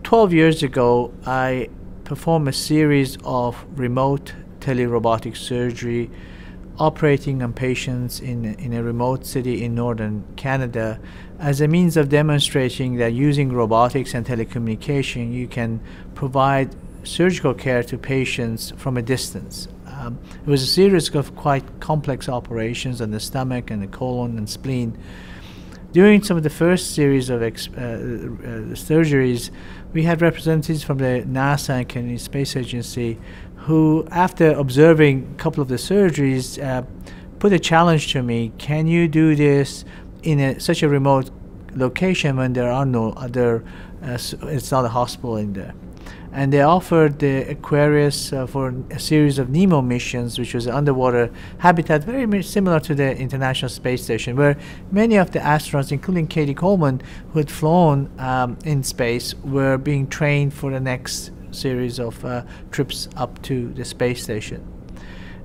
12 years ago, I performed a series of remote tele-robotic surgery operating on patients in a remote city in northern Canada as a means of demonstrating that using robotics and telecommunication, you can provide surgical care to patients from a distance. It was a series of quite complex operations on the stomach and the colon and spleen. During some of the first series of surgeries, we had representatives from the NASA and Kennedy Space Agency who, after observing a couple of the surgeries, put a challenge to me: can you do this in such a remote location when there are no other, it's not a hospital in there? And they offered the Aquarius for a series of NEMO missions, which was an underwater habitat very much similar to the International Space Station, where many of the astronauts, including Katie Coleman, who had flown in space, were being trained for the next series of trips up to the space station.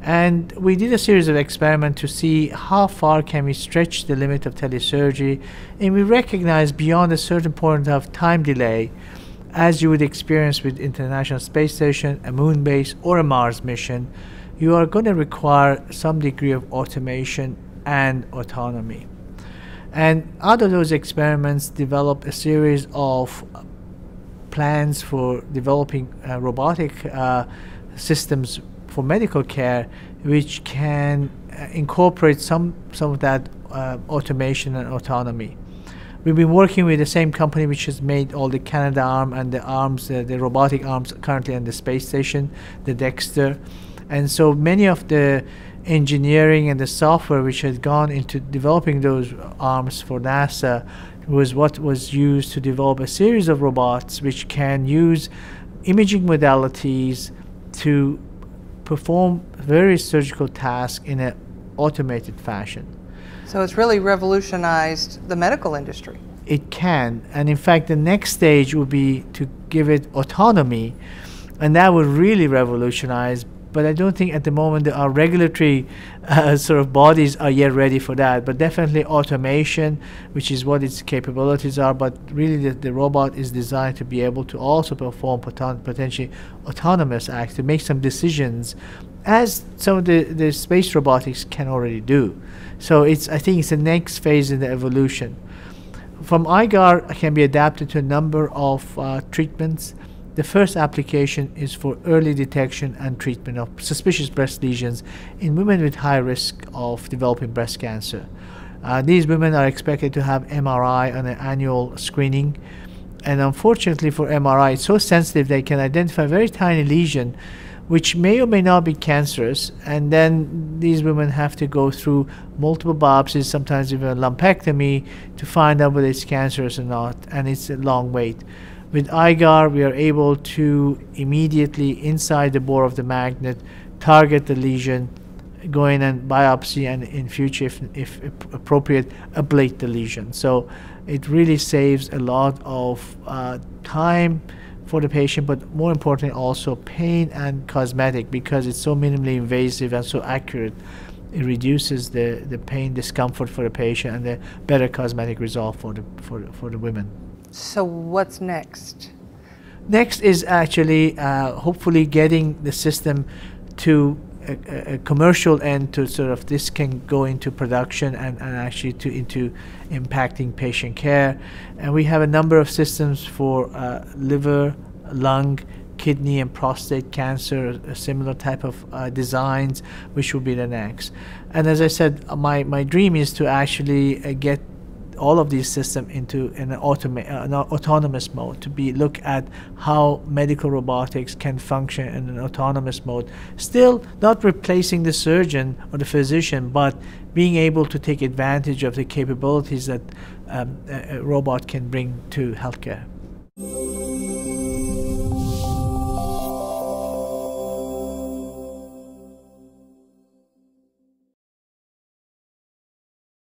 And we did a series of experiments to see how far can we stretch the limit of telesurgery, and we recognized beyond a certain point of time delay, as you would experience with International Space Station, a moon base, or a Mars mission, you are going to require some degree of automation and autonomy. And out of those experiments developed a series of plans for developing robotic systems for medical care, which can incorporate some of that automation and autonomy. We've been working with the same company which has made all the Canadarm and the arms, the robotic arms currently on the space station, the Dexter. And so many of the engineering and the software which had gone into developing those arms for NASA was what was used to develop a series of robots which can use imaging modalities to perform various surgical tasks in an automated fashion. So it's really revolutionized the medical industry. It can, and in fact the next stage would be to give it autonomy, and that would really revolutionize. But I don't think at the moment that our regulatory sort of bodies are yet ready for that. But definitely automation, which is what its capabilities are, but really the robot is designed to be able to also perform potentially autonomous acts, to make some decisions, as some of the space robotics can already do. So I think it's the next phase in the evolution. From IGAR, it can be adapted to a number of treatments. The first application is for early detection and treatment of suspicious breast lesions in women with high risk of developing breast cancer. These women are expected to have MRI on an annual screening, and unfortunately for MRI, it's so sensitive they can identify a very tiny lesion which may or may not be cancerous, and then these women have to go through multiple biopsies, sometimes even a lumpectomy, to find out whether it's cancerous or not, and it's a long wait. With IGAR, we are able to immediately, inside the bore of the magnet, target the lesion, go in and biopsy, and in future, if appropriate, ablate the lesion. So it really saves a lot of time for the patient, but more importantly also pain and cosmetic, because it's so minimally invasive and so accurate. It reduces the pain, discomfort for the patient, and the better cosmetic result for the women. So what's next? Next is actually hopefully getting the system to a commercial end, to sort of this can go into production and actually into impacting patient care. And we have a number of systems for liver, lung, kidney and prostate cancer, a similar type of designs, which will be the next. And as I said, my dream is to actually get all of these systems into an autonomous mode, to look at how medical robotics can function in an autonomous mode, still not replacing the surgeon or the physician, but being able to take advantage of the capabilities that a robot can bring to healthcare.